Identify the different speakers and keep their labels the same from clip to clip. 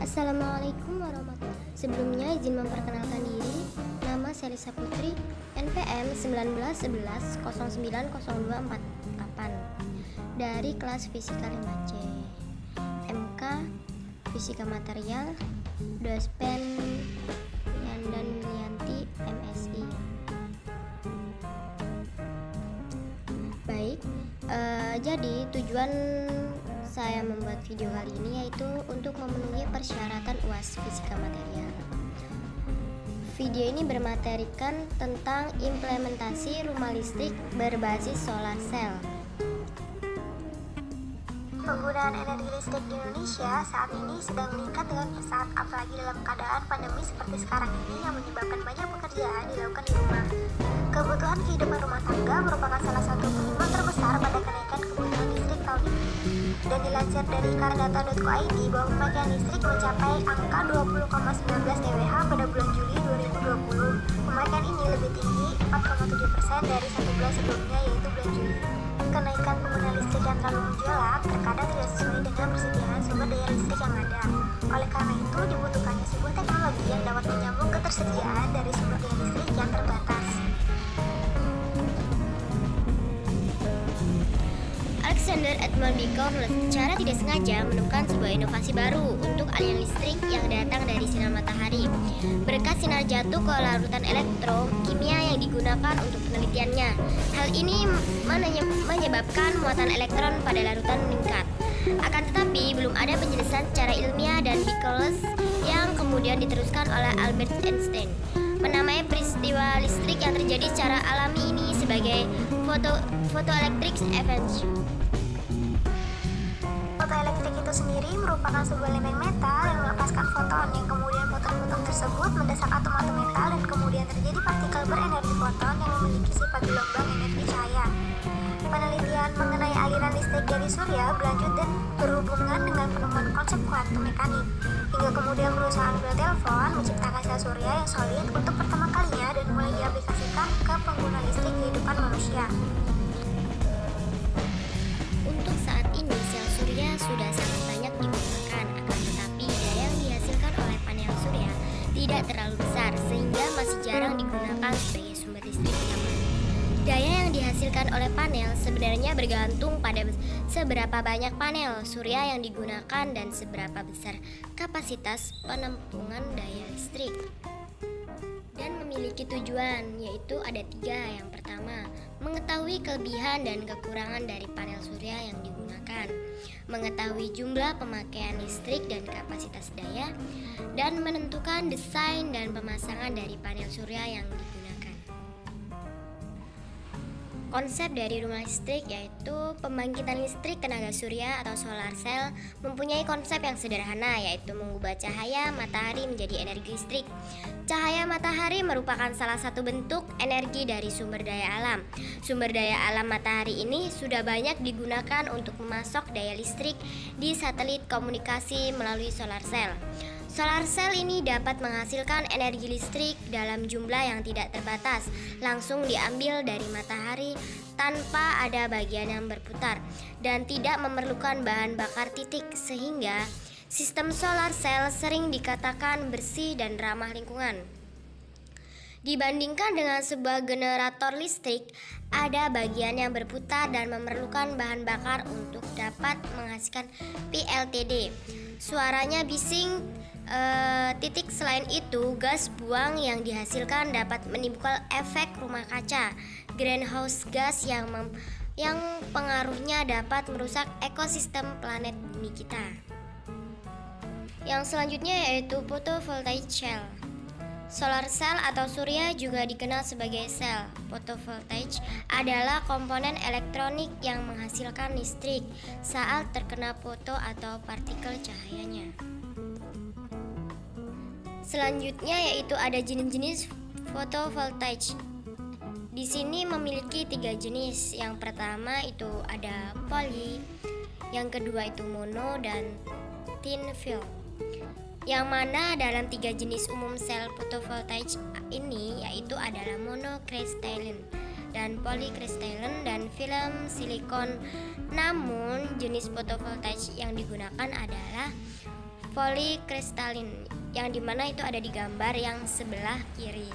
Speaker 1: Assalamualaikum warahmatullahi wabarakatuh. Sebelumnya izin memperkenalkan diri. Nama Selisa Putri, NPM 1911 090248 dari kelas Fisika 5C. MK Fisika Material, Dospen Yandan Wilianti, MSI. Baik, jadi tujuan saya membuat video kali ini yaitu untuk memenuhi persyaratan UAS Fisika Material. Video ini bermaterikan tentang implementasi rumah listrik berbasis solar cell.
Speaker 2: Penggunaan energi listrik di Indonesia saat ini sedang meningkat dengan pesat, apalagi dalam keadaan pandemi seperti sekarang ini yang menyebabkan banyak pekerjaan dilakukan di rumah. Kebutuhan kehidupan rumah tangga merupakan salah satu penyumbang terbesar pada kenaikan kebutuhan listrik tahun ini. Dan dilansir dari karedata.co.id bahwa pemakaian listrik mencapai angka 20,19 TWh pada bulan Juli 2020. Pemakaian ini lebih tinggi 4,7% dari satu bulan sebelumnya, yaitu bulan Juli. Kenaikan pengguna listrik yang terlalu menjulang terkadang tidak sesuai dengan persediaan sumber daya listrik yang ada. Oleh karena itu, dibutuhkannya sebuah teknologi yang dapat menyambung ketersediaan dari sumber daya listrik yang terbatas.
Speaker 1: Alexander Edmund Bickel secara tidak sengaja menemukan sebuah inovasi baru untuk aliran listrik yang datang dari sinar matahari. Berkat sinar jatuh ke larutan elektrokimia yang digunakan untuk penelitiannya. Hal ini menyebabkan muatan elektron pada larutan meningkat. Akan tetapi, belum ada penjelasan secara ilmiah dan Bickel yang kemudian diteruskan oleh Albert Einstein menamai peristiwa listrik yang terjadi secara alami ini sebagai photoelectric event.
Speaker 2: Fotoelektrik itu sendiri merupakan sebuah elemen metal yang melepaskan foton, yang kemudian foton-foton tersebut mendesak atom-atom metal dan kemudian terjadi partikel berenergi foton yang memiliki sifat gelombang energi cahaya. Penelitian mengenai aliran listrik dari surya berlanjut dan berhubungan dengan penemuan konsep kuantum mekanik, hingga kemudian perusahaan bel telepon menciptakan sel surya yang solid untuk pertama kalinya dan mulai diaplikasikan ke pengguna listrik kehidupan manusia.
Speaker 1: Untuk saat ini, sel surya sudah sangat banyak digunakan, akan tetapi daya yang dihasilkan oleh panel surya tidak terlalu besar sehingga masih jarang digunakan sebagai sumber listrik utama. Daya yang dihasilkan oleh panel sebenarnya bergantung pada seberapa banyak panel surya yang digunakan dan seberapa besar kapasitas penampungan daya listrik. Dan memiliki tujuan, yaitu ada 3. Yang pertama, mengetahui kelebihan dan kekurangan dari panel surya yang digunakan, mengetahui jumlah pemakaian listrik dan kapasitas daya, dan menentukan desain dan pemasangan dari panel surya yang digunakan. Konsep dari rumah listrik yaitu pembangkitan listrik tenaga surya atau solar cell mempunyai konsep yang sederhana, yaitu mengubah cahaya matahari menjadi energi listrik. Cahaya matahari merupakan salah satu bentuk energi dari sumber daya alam. Sumber daya alam matahari ini sudah banyak digunakan untuk memasok daya listrik di satelit komunikasi melalui solar cell. Solar cell ini dapat menghasilkan energi listrik dalam jumlah yang tidak terbatas, langsung diambil dari matahari tanpa ada bagian yang berputar dan tidak memerlukan bahan bakar titik, sehingga sistem solar cell sering dikatakan bersih dan ramah lingkungan. Dibandingkan dengan sebuah generator listrik, ada bagian yang berputar dan memerlukan bahan bakar untuk dapat menghasilkan PLTD. Suaranya bising. Titik selain itu, gas buang yang dihasilkan dapat menimbulkan efek rumah kaca, greenhouse gas yang pengaruhnya dapat merusak ekosistem planet bumi kita. Yang selanjutnya yaitu photovoltaic cell. Solar cell atau surya juga dikenal sebagai sel photovoltaic adalah komponen elektronik yang menghasilkan listrik saat terkena foto atau partikel cahayanya. Selanjutnya yaitu ada jenis-jenis photovoltaic. Di sini memiliki 3 jenis. Yang pertama itu ada poly, yang kedua itu mono dan thin film. Yang mana dalam 3 jenis umum sel photovoltaic ini yaitu adalah monocrystalline dan polycrystalline dan film silikon. Namun jenis fotovoltaik yang digunakan adalah polikristalin, yang dimana itu ada di gambar yang sebelah kiri.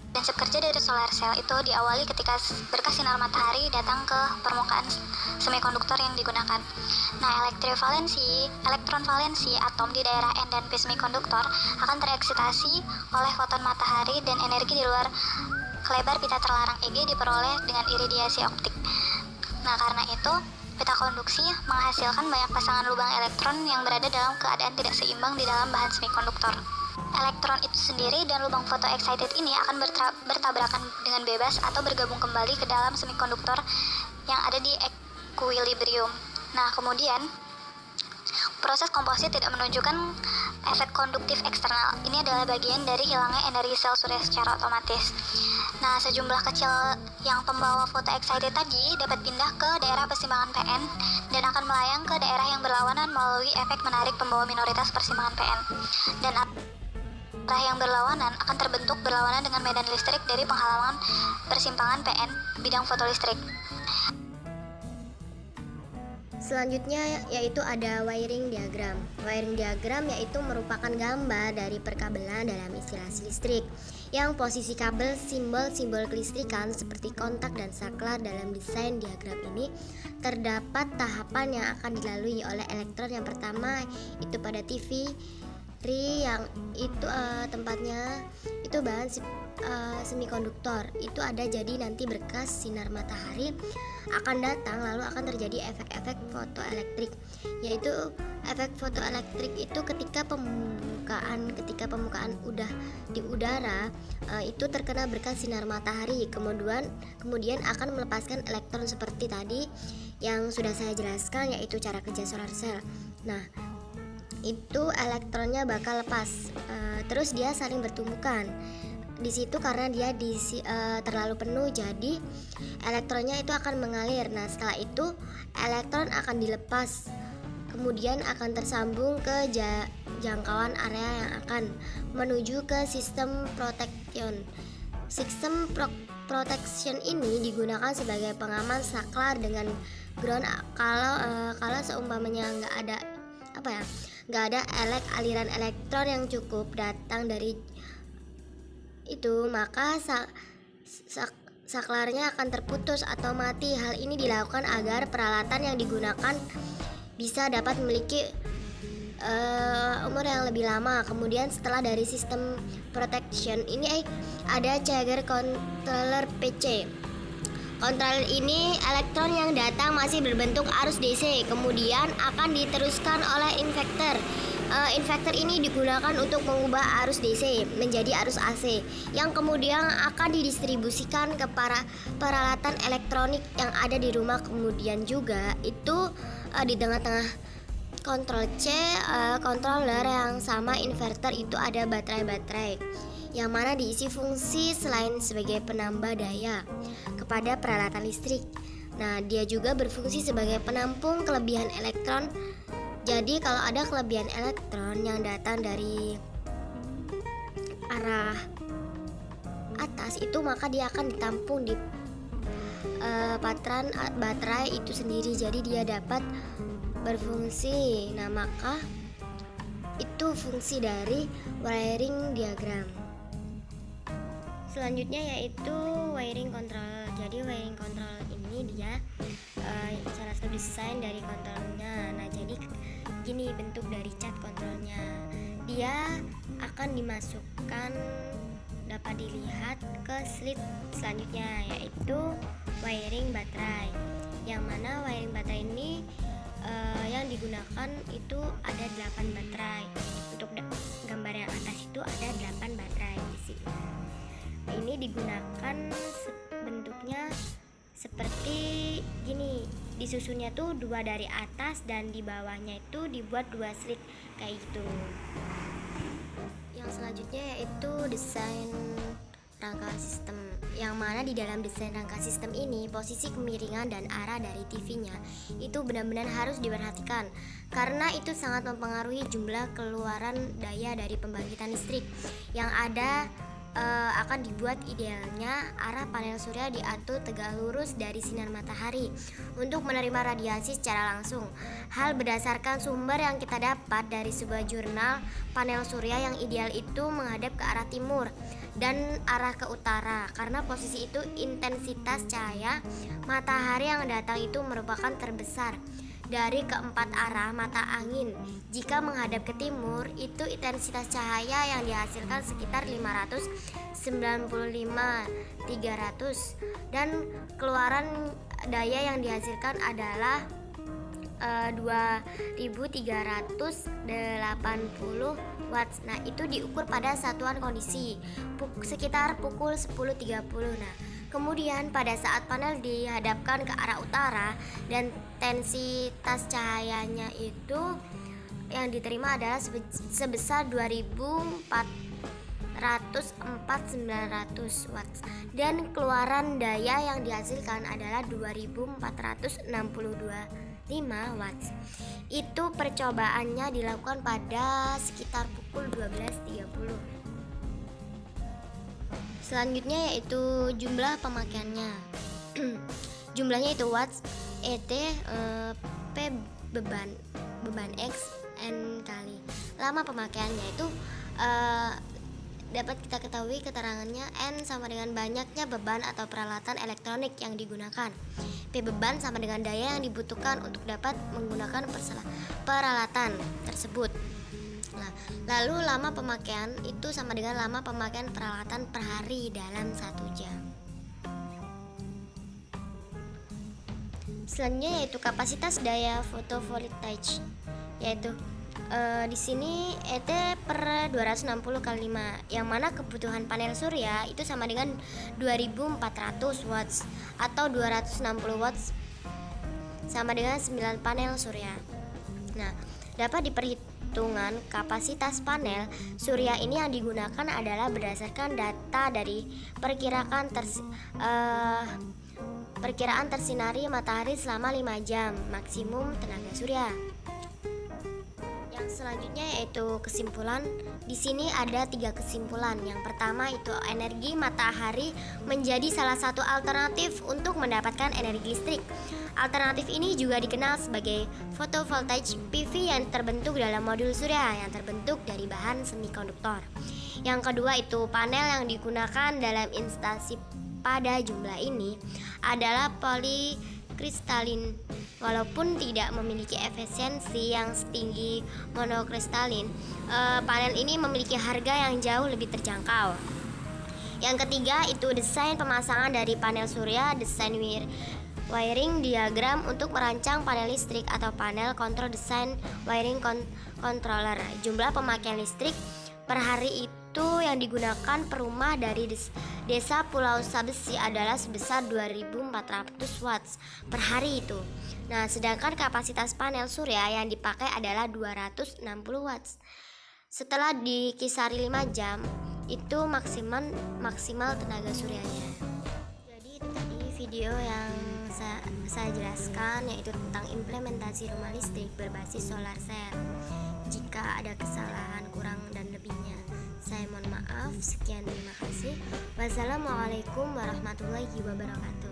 Speaker 2: Prinsip kerja dari solar cell itu diawali ketika berkah sinar matahari datang ke permukaan semikonduktor yang digunakan. Nah, elektron valensi atom di daerah N dan P semikonduktor akan tereksitasi oleh foton matahari dan energi di luar lebar pita terlarang EG diperoleh dengan iradiasi optik. Nah, karena itu pita konduksi menghasilkan banyak pasangan lubang elektron yang berada dalam keadaan tidak seimbang di dalam bahan semikonduktor. Elektron itu sendiri dan lubang photo-excited ini akan bertabrakan dengan bebas atau bergabung kembali ke dalam semikonduktor yang ada di equilibrium. Nah, kemudian proses komposit tidak menunjukkan efek konduktif eksternal. Ini adalah bagian dari hilangnya energi sel surya secara otomatis. Nah, sejumlah kecil yang pembawa photo-excited tadi dapat pindah ke daerah persimpangan PN dan akan melayang ke daerah yang berlawanan melalui efek menarik pembawa minoritas persimpangan PN. Dan arah yang berlawanan akan terbentuk berlawanan dengan medan listrik dari penghalangan persimpangan PN bidang fotolistrik.
Speaker 1: Selanjutnya yaitu ada wiring diagram. Wiring diagram yaitu merupakan gambar dari perkabelan dalam instalasi listrik, yang posisi kabel simbol-simbol kelistrikan seperti kontak dan saklar. Dalam desain diagram ini terdapat tahapan yang akan dilalui oleh elektron. Yang pertama itu pada TV yang itu tempatnya itu bahan semikonduktor itu ada, jadi nanti berkas sinar matahari akan datang, lalu akan terjadi efek-efek fotoelektrik, yaitu efek fotoelektrik itu ketika pembukaan udah di udara itu terkena berkas sinar matahari, kemudian akan melepaskan elektron seperti tadi yang sudah saya jelaskan, yaitu cara kerja solar cell. Nah, itu elektronnya bakal lepas, terus dia saling bertumbukan di situ karena dia terlalu penuh, jadi elektronnya itu akan mengalir. Nah, setelah itu elektron akan dilepas, kemudian akan tersambung ke jangkauan area yang akan menuju ke sistem protection. Sistem protection ini digunakan sebagai pengaman saklar dengan ground kalau seumpamanya nggak ada aliran elektron yang cukup datang dari itu, maka saklarnya akan terputus atau mati. Hal ini dilakukan agar peralatan yang digunakan bisa dapat memiliki umur yang lebih lama. Kemudian setelah dari sistem protection ini ada Chager controller PC. Controller ini elektron yang datang masih berbentuk arus DC, kemudian akan diteruskan oleh inverter. Inverter ini digunakan untuk mengubah arus DC menjadi arus AC, yang kemudian akan didistribusikan ke peralatan elektronik yang ada di rumah. Kemudian juga itu di tengah-tengah controller yang sama inverter itu ada baterai yang mana diisi fungsi selain sebagai penambah daya kepada peralatan listrik. Nah, dia juga berfungsi sebagai penampung kelebihan elektron. Jadi kalau ada kelebihan elektron yang datang dari arah atas itu, maka dia akan ditampung di patran baterai itu sendiri, jadi dia dapat berfungsi. Nah, maka itu fungsi dari wiring diagram. Selanjutnya yaitu wiring control. Jadi wiring control ini dia salah satu desain dari kontrolnya. Nah, jadi gini bentuk dari cat kontrolnya. Dia akan dimasukkan, dapat dilihat ke slit selanjutnya, yaitu wiring baterai. Yang mana wiring baterai ini yang digunakan itu ada 8 baterai. Untuk gambar yang atas itu ada 8 baterai di sini. Ini digunakan bentuknya seperti gini, disusunnya tuh 2 dari atas dan di bawahnya itu dibuat 2 slit kayak gitu. Yang selanjutnya yaitu desain rangka sistem, yang mana di dalam desain rangka sistem ini posisi kemiringan dan arah dari TV-nya itu benar-benar harus diperhatikan, karena itu sangat mempengaruhi jumlah keluaran daya dari pembangkitan listrik yang ada akan dibuat. Idealnya arah panel surya diatur tegak lurus dari sinar matahari untuk menerima radiasi secara langsung. Hal berdasarkan sumber yang kita dapat dari sebuah jurnal, panel surya yang ideal itu menghadap ke arah timur dan arah ke utara, karena posisi itu intensitas cahaya matahari yang datang itu merupakan terbesar dari keempat arah mata angin. Jika menghadap ke timur, itu intensitas cahaya yang dihasilkan sekitar 595-300 dan keluaran daya yang dihasilkan adalah 2380 watts. Nah, itu diukur pada satuan kondisi sekitar pukul 10.30. Nah, kemudian pada saat panel dihadapkan ke arah utara dan intensitas cahayanya itu yang diterima adalah sebesar 2404-900 watts dan keluaran daya yang dihasilkan adalah 2462 watts. Itu percobaannya dilakukan pada sekitar pukul 12.30. Selanjutnya yaitu jumlah pemakaiannya. Jumlahnya itu watts, ET, P beban X, N kali. Lama pemakaiannya itu dapat kita ketahui keterangannya. N sama dengan banyaknya beban atau peralatan elektronik yang digunakan. P beban sama dengan daya yang dibutuhkan untuk dapat menggunakan peralatan tersebut. Nah, lalu lama pemakaian itu sama dengan lama pemakaian peralatan per hari dalam 1 jam. Selanjutnya yaitu kapasitas daya fotovoltaik, yaitu di sini ET per 260 kali 5, yang mana kebutuhan panel surya itu sama dengan 2400 watts atau 260 watts sama dengan 9 panel surya. Nah, dapat diperhitungkan kapasitas panel surya ini yang digunakan adalah berdasarkan data dari perkiraan tersinari matahari selama 5 jam maksimum tenaga surya. Yang selanjutnya yaitu kesimpulan. Di sini ada 3 kesimpulan. Yang pertama itu energi matahari menjadi salah satu alternatif untuk mendapatkan energi listrik. Alternatif ini juga dikenal sebagai photovoltaic PV yang terbentuk dalam modul surya yang terbentuk dari bahan semikonduktor. Yang kedua itu panel yang digunakan dalam instalasi pada jumlah ini adalah polikristalin. Walaupun tidak memiliki efisiensi yang setinggi monokristalin, panel ini memiliki harga yang jauh lebih terjangkau. Yang ketiga itu desain pemasangan dari panel surya, desain wiring diagram untuk merancang panel listrik atau panel kontrol, desain wiring controller. Jumlah pemakaian listrik per hari itu yang digunakan per rumah dari desa Pulau Sabesi adalah sebesar 2400 watts per hari itu. Nah, sedangkan kapasitas panel surya yang dipakai adalah 260 watts. Setelah dikisari 5 jam, itu maksimal tenaga suryanya. Jadi itu tadi video yang saya jelaskan, yaitu tentang implementasi rumah listrik berbasis solar cell. Jika ada kesalahan, kurang dan lebihnya, saya mohon maaf. Sekian, terima kasih. Wassalamualaikum warahmatullahi wabarakatuh.